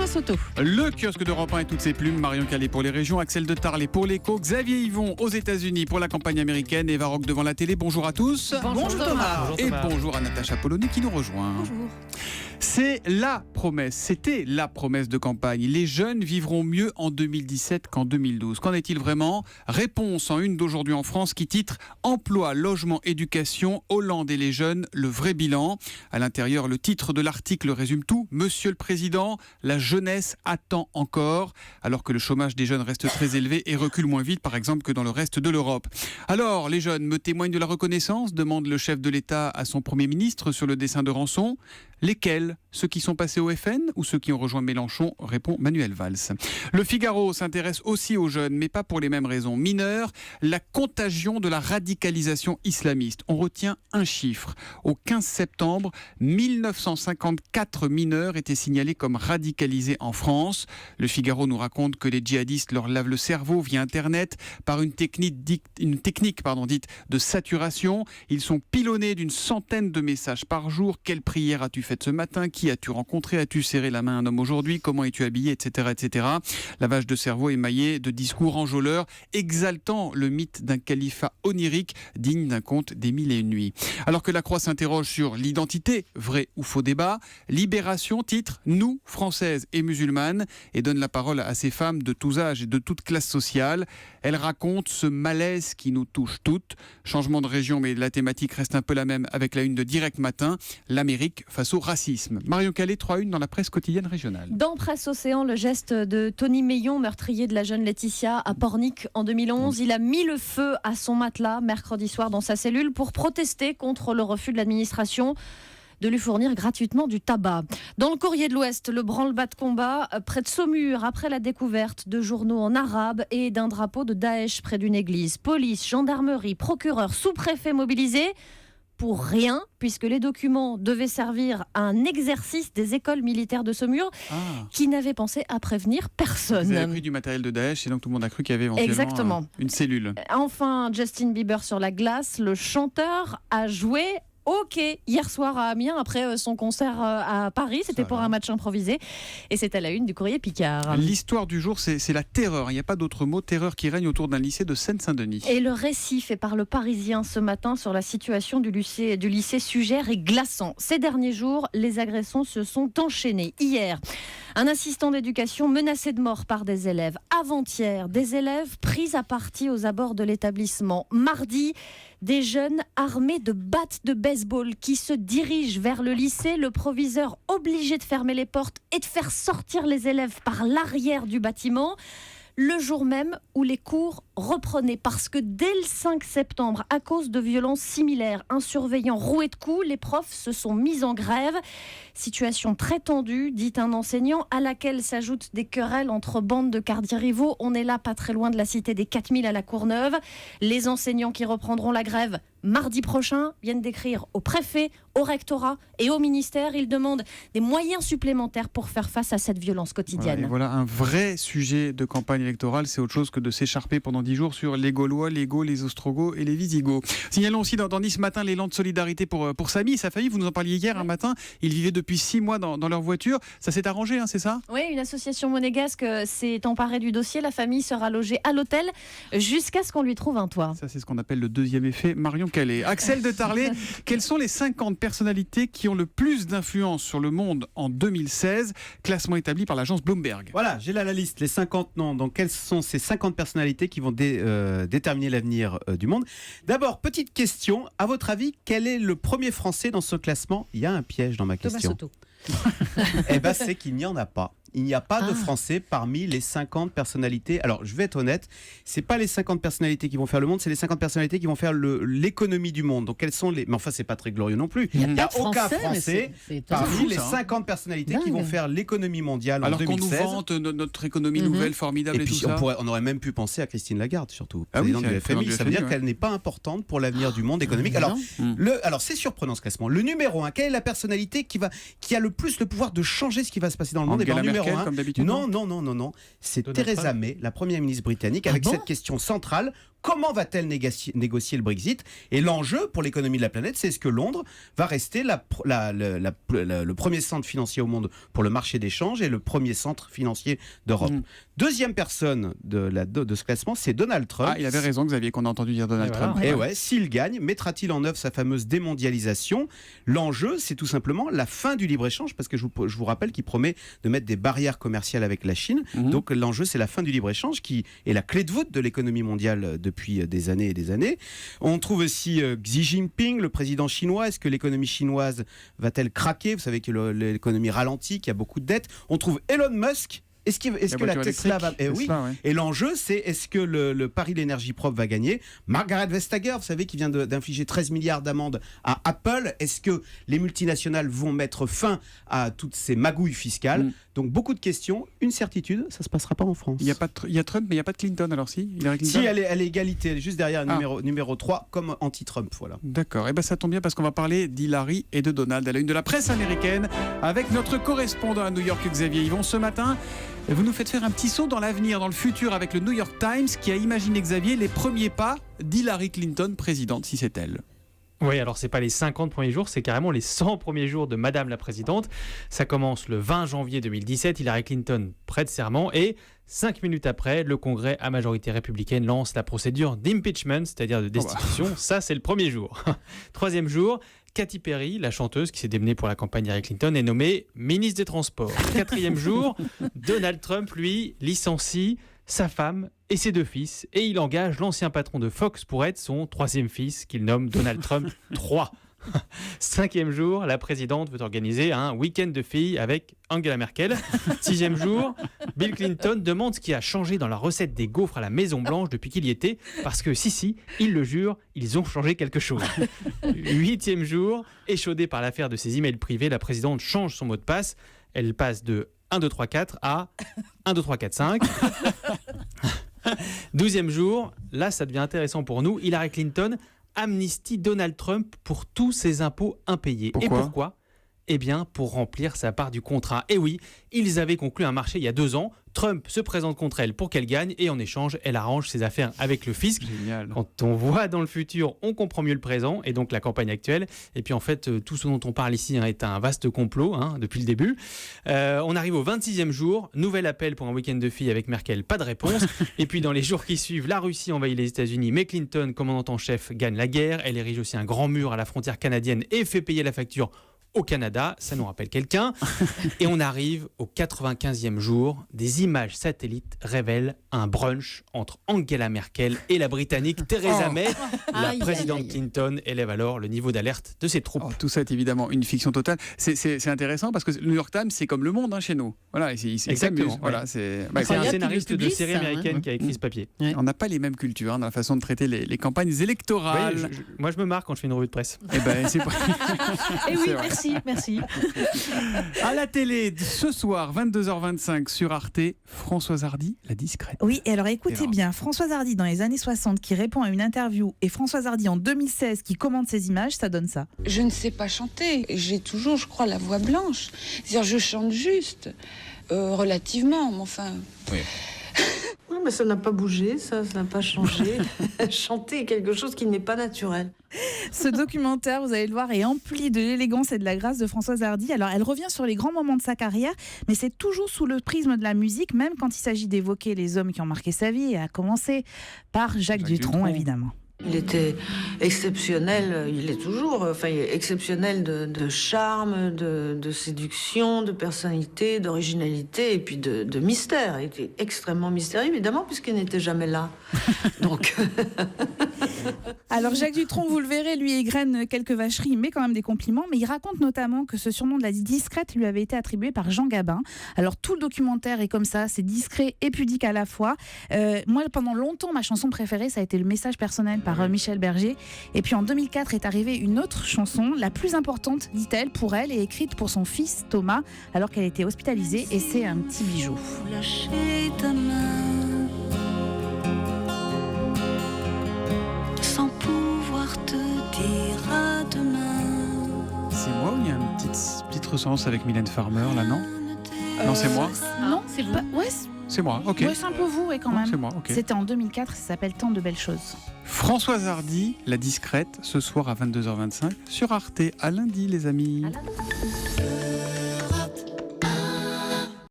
Thomas Soto. Le kiosque d'Europe 1 et toutes ses plumes, Marion Calais pour les régions, Axel de Tarlet pour l'écho, Xavier Yvon aux États-Unis pour la campagne américaine, Eva Rock devant la télé. Bonjour à tous. Bonjour Thomas. Et bonjour à Natacha Polony qui nous rejoint. Bonjour. C'était la promesse de campagne. Les jeunes vivront mieux en 2017 qu'en 2012. Qu'en est-il vraiment ? Réponse en une d'aujourd'hui en France qui titre « Emploi, logement, éducation, Hollande et les jeunes, le vrai bilan ». À l'intérieur, le titre de l'article résume tout. Monsieur le Président, la jeunesse attend encore, alors que le chômage des jeunes reste très élevé et recule moins vite, par exemple, que dans le reste de l'Europe. Alors, les jeunes me témoignent de la reconnaissance, demande le chef de l'État à son Premier ministre sur le dessin de rançon. Lesquels ? Ceux qui sont passés au FN ou ceux qui ont rejoint Mélenchon, répond Manuel Valls. Le Figaro s'intéresse aussi aux jeunes, mais pas pour les mêmes raisons. Mineurs, la contagion de la radicalisation islamiste. On retient un chiffre. Au 15 septembre, 1954 mineurs étaient signalés comme radicalisés en France. Le Figaro nous raconte que les djihadistes leur lavent le cerveau via Internet par une technique dite de saturation. Ils sont pilonnés d'une centaine de messages par jour. Quelle prière as-tu faite ce matin ? Qui as-tu rencontré ? As-tu serré la main à un homme aujourd'hui ? Comment es-tu habillé ? Etc. etc. Lavage de cerveau émaillé de discours enjôleurs exaltant le mythe d'un califat onirique digne d'un conte des mille et une nuits. Alors que la Croix s'interroge sur l'identité, vrai ou faux débat, Libération titre « Nous, Françaises et musulmanes » et donne la parole à ces femmes de tous âges et de toutes classes sociales. Elle raconte ce malaise qui nous touche toutes. Changement de région, mais la thématique reste un peu la même avec la une de Direct Matin, l'Amérique face au racisme. Marion Calais, 3-1 dans la presse quotidienne régionale. Dans Presse Océan, le geste de Tony Meillon, meurtrier de la jeune Laetitia à Pornic en 2011. Il a mis le feu à son matelas mercredi soir dans sa cellule pour protester contre le refus de l'administration de lui fournir gratuitement du tabac. Dans le Courrier de l'Ouest, le branle-bas de combat près de Saumur après la découverte de journaux en arabe et d'un drapeau de Daesh près d'une église. Police, gendarmerie, procureur, sous-préfet mobilisés pour rien, puisque les documents devaient servir à un exercice des écoles militaires de Saumur qui n'avaient pensé à prévenir personne. Vous avez pris du matériel de Daesh et donc tout le monde a cru qu'il y avait éventuellement une cellule. Enfin, Justin Bieber sur la glace, le chanteur a joué hier soir à Amiens après son concert à Paris. C'était pour un match improvisé et c'est à la une du Courrier Picard. L'histoire du jour, c'est la terreur. Il n'y a pas d'autre mot. Terreur qui règne autour d'un lycée de Seine-Saint-Denis. Et le récit fait par le Parisien ce matin sur la situation du lycée Sugère est glaçant. Ces derniers jours, les agressions se sont enchaînées. Hier, un assistant d'éducation menacé de mort par des élèves. Avant-hier, des élèves pris à partie aux abords de l'établissement. Mardi, des jeunes armés de battes de baseball qui se dirigent vers le lycée. Le proviseur obligé de fermer les portes et de faire sortir les élèves par l'arrière du bâtiment. Le jour même où les cours reprenaient, parce que dès le 5 septembre, à cause de violences similaires, un surveillant roué de coups, les profs se sont mis en grève. Situation très tendue, dit un enseignant, à laquelle s'ajoutent des querelles entre bandes de quartiers rivaux. On est là pas très loin de la cité des 4000 à la Courneuve. Les enseignants qui reprendront la grève mardi prochain viennent d'écrire au préfet, au rectorat et au ministère. Ils demandent des moyens supplémentaires pour faire face à cette violence quotidienne. Voilà un vrai sujet de campagne électorale, c'est autre chose que de s'écharper pendant 10 jours sur les Gaulois, les Gauls, les Ostrogoths et les Visigoths. Signalons aussi dans Nice Matin l'élan de solidarité pour Samy et sa famille. Vous nous en parliez hier un matin. Ils vivaient depuis 6 mois dans leur voiture. Ça s'est arrangé, c'est ça ? Oui, une association monégasque s'est emparée du dossier. La famille sera logée à l'hôtel jusqu'à ce qu'on lui trouve un toit. Ça, c'est ce qu'on appelle le deuxième effet Marion Calais. Axel de Tarlet, quelles sont les 50 personnalités qui ont le plus d'influence sur le monde en 2016 ? Classement établi par l'agence Bloomberg. Voilà, j'ai là la liste, les 50 noms. Donc, quelles sont ces 50 personnalités qui vont déterminer l'avenir du monde ? D'abord, petite question. À votre avis, quel est le premier Français dans ce classement ? Il y a un piège dans ma question. Thomas Soto. Eh bien, c'est qu'il n'y en a pas. Il n'y a pas de Français parmi les 50 personnalités. Alors, je vais être honnête, c'est pas les 50 personnalités qui vont faire le monde, c'est les 50 personnalités qui vont faire l'économie du monde. Donc, quelles sont les... Mais enfin, c'est pas très glorieux non plus. Il n'y a aucun Français parmi les 50 personnalités qui vont faire l'économie mondiale en 2016. Alors qu'on nous vante notre économie nouvelle, formidable et tout ça. On aurait même pu penser à Christine Lagarde, surtout, présidente du FMI. Ça veut dire qu'elle n'est pas importante pour l'avenir du monde économique. Alors, c'est surprenant ce classement. Le numéro 1, quelle est la personnalité qui a le plus le pouvoir de changer ce qui va se passer dans le monde ? Angela Merkel, comme d'habitude. Non. C'est Theresa May, la première ministre britannique, avec cette question centrale. Comment va-t-elle négocier le Brexit? Et l'enjeu pour l'économie de la planète, c'est est-ce que Londres va rester le premier centre financier au monde pour le marché d'échange et le premier centre financier d'Europe. Deuxième personne de ce classement, c'est Donald Trump. Ah, il avait raison, Xavier, qu'on a entendu dire Donald Trump. Et ouais, s'il gagne, mettra-t-il en œuvre sa fameuse démondialisation? L'enjeu, c'est tout simplement la fin du libre-échange, parce que je vous rappelle qu'il promet de mettre des barrières commerciales avec la Chine. Donc l'enjeu, c'est la fin du libre-échange qui est la clé de voûte de l'économie mondiale depuis des années et des années. On trouve aussi Xi Jinping, le président chinois. Est-ce que l'économie chinoise va-t-elle craquer? Vous savez que l'économie ralentit, qu'il y a beaucoup de dettes. On trouve Elon Musk. Est-ce que la Tesla va... oui. Ouais. Et l'enjeu, c'est est-ce que le pari de l'énergie propre va gagner? Margaret Vestager, vous savez, qui vient d'infliger 13 milliards d'amendes à Apple. Est-ce que les multinationales vont mettre fin à toutes ces magouilles fiscales? Donc, beaucoup de questions. Une certitude, ça ne se passera pas en France. Il y a Trump, mais il n'y a pas de Clinton, alors si Clinton. Si, elle est égalité. Elle est juste derrière numéro 3, comme anti-Trump. Voilà. D'accord. Et ça tombe bien parce qu'on va parler d'Hillary et de Donald à la une de la presse américaine avec notre correspondant à New York, Xavier Yvon, ce matin. Vous nous faites faire un petit saut dans l'avenir, dans le futur, avec le New York Times qui a imaginé, Xavier, les premiers pas d'Hillary Clinton, présidente, si c'est elle. Oui, alors c'est pas les 50 premiers jours, c'est carrément les 100 premiers jours de Madame la Présidente. Ça commence le 20 janvier 2017, Hillary Clinton prête serment et 5 minutes après, le Congrès à majorité républicaine lance la procédure d'impeachment, c'est-à-dire de destitution. Ça, c'est le premier jour. Troisième jour, Katy Perry, la chanteuse qui s'est démenée pour la campagne d'Hillary Clinton, est nommée ministre des Transports. Quatrième jour, Donald Trump, lui, licencie sa femme et ses 2 fils et il engage l'ancien patron de Fox pour être son 3e fils qu'il nomme Donald Trump 3. 5e jour, la présidente veut organiser un week-end de filles avec Angela Merkel. 6e jour, Bill Clinton demande ce qui a changé dans la recette des gaufres à la Maison Blanche depuis qu'il y était, parce que si, il le jure, ils ont changé quelque chose. 8e jour, échaudée par l'affaire de ses emails privés, la présidente change son mot de passe. Elle passe de 1, 2, 3, 4 à 1, 2, 3, 4, 5. 12e jour, là ça devient intéressant pour nous, Hillary Clinton amnistie Donald Trump pour tous ses impôts impayés. Pourquoi ? Et pourquoi ? Eh bien, pour remplir sa part du contrat. Et oui, ils avaient conclu un marché il y a 2 ans. Trump se présente contre elle pour qu'elle gagne et en échange, elle arrange ses affaires avec le fisc. Génial. Quand on voit dans le futur, on comprend mieux le présent et donc la campagne actuelle. Et puis en fait, tout ce dont on parle ici est un vaste complot depuis le début. On arrive au 26e jour, nouvel appel pour un week-end de filles avec Merkel, pas de réponse. Et puis dans les jours qui suivent, la Russie envahit les États-Unis, mais Clinton, commandante en chef, gagne la guerre. Elle érige aussi un grand mur à la frontière canadienne et fait payer la facture au Canada, ça nous rappelle quelqu'un. Et on arrive au 95e jour. Des images satellites révèlent un brunch entre Angela Merkel et la Britannique Theresa May. La présidente Clinton élève alors le niveau d'alerte de ses troupes. Tout ça est évidemment une fiction totale. C'est intéressant parce que le New York Times, c'est comme Le Monde chez nous. Voilà, exactement. Voilà, c'est un scénariste de série américaine qui a écrit ce papier. Ouais. On n'a pas les mêmes cultures dans la façon de traiter les campagnes électorales. Oui, moi, je me marre quand je fais une revue de presse. C'est pas... Et oui, merci. À la télé, ce soir, 22h25 sur Arte, Françoise Hardy, la discrète. Oui, et alors écoutez bien, Françoise Hardy dans les années 60 qui répond à une interview et Françoise Hardy en 2016 qui commente ces images, ça donne ça. Je ne sais pas chanter, j'ai toujours, je crois, la voix blanche. C'est-à-dire, je chante juste, relativement, mais enfin... Oui. Oui, mais ça n'a pas bougé, ça n'a pas changé. Chanter est quelque chose qui n'est pas naturel. Ce documentaire, vous allez le voir, est empli de l'élégance et de la grâce de Françoise Hardy. Alors, elle revient sur les grands moments de sa carrière, mais c'est toujours sous le prisme de la musique, même quand il s'agit d'évoquer les hommes qui ont marqué sa vie, et à commencer par Jacques Dutronc, évidemment. Il était exceptionnel, il est toujours, exceptionnel de charme, de séduction, de personnalité, d'originalité et puis de mystère. Il était extrêmement mystérieux, évidemment, puisqu'il n'était jamais là. Donc... Alors Jacques Dutronc, vous le verrez, lui égrène quelques vacheries, mais quand même des compliments. Mais il raconte notamment que ce surnom de la discrète lui avait été attribué par Jean Gabin. Alors tout le documentaire est comme ça, c'est discret et pudique à la fois. Moi, pendant longtemps, ma chanson préférée, ça a été Le Message personnel par Michel Berger. Et puis en 2004 est arrivée une autre chanson, la plus importante, dit-elle, pour elle, et écrite pour son fils Thomas, alors qu'elle était hospitalisée. Et c'est un petit bijou. Lâcher ta main. Sans pouvoir te dire à demain. C'est moi ou il y a une petite ressemblance avec Mylène Farmer là, non ? Non, c'est moi ? Non, c'est pas... Ouais, C'est moi, ok. Ouais, c'est un peu vous, ouais, quand Ouais, même. c'est moi, ok. C'était en 2004, ça s'appelle Tant de belles choses. Françoise Hardy, La Discrète, ce soir à 22h25 sur Arte. À lundi, les amis. À lundi.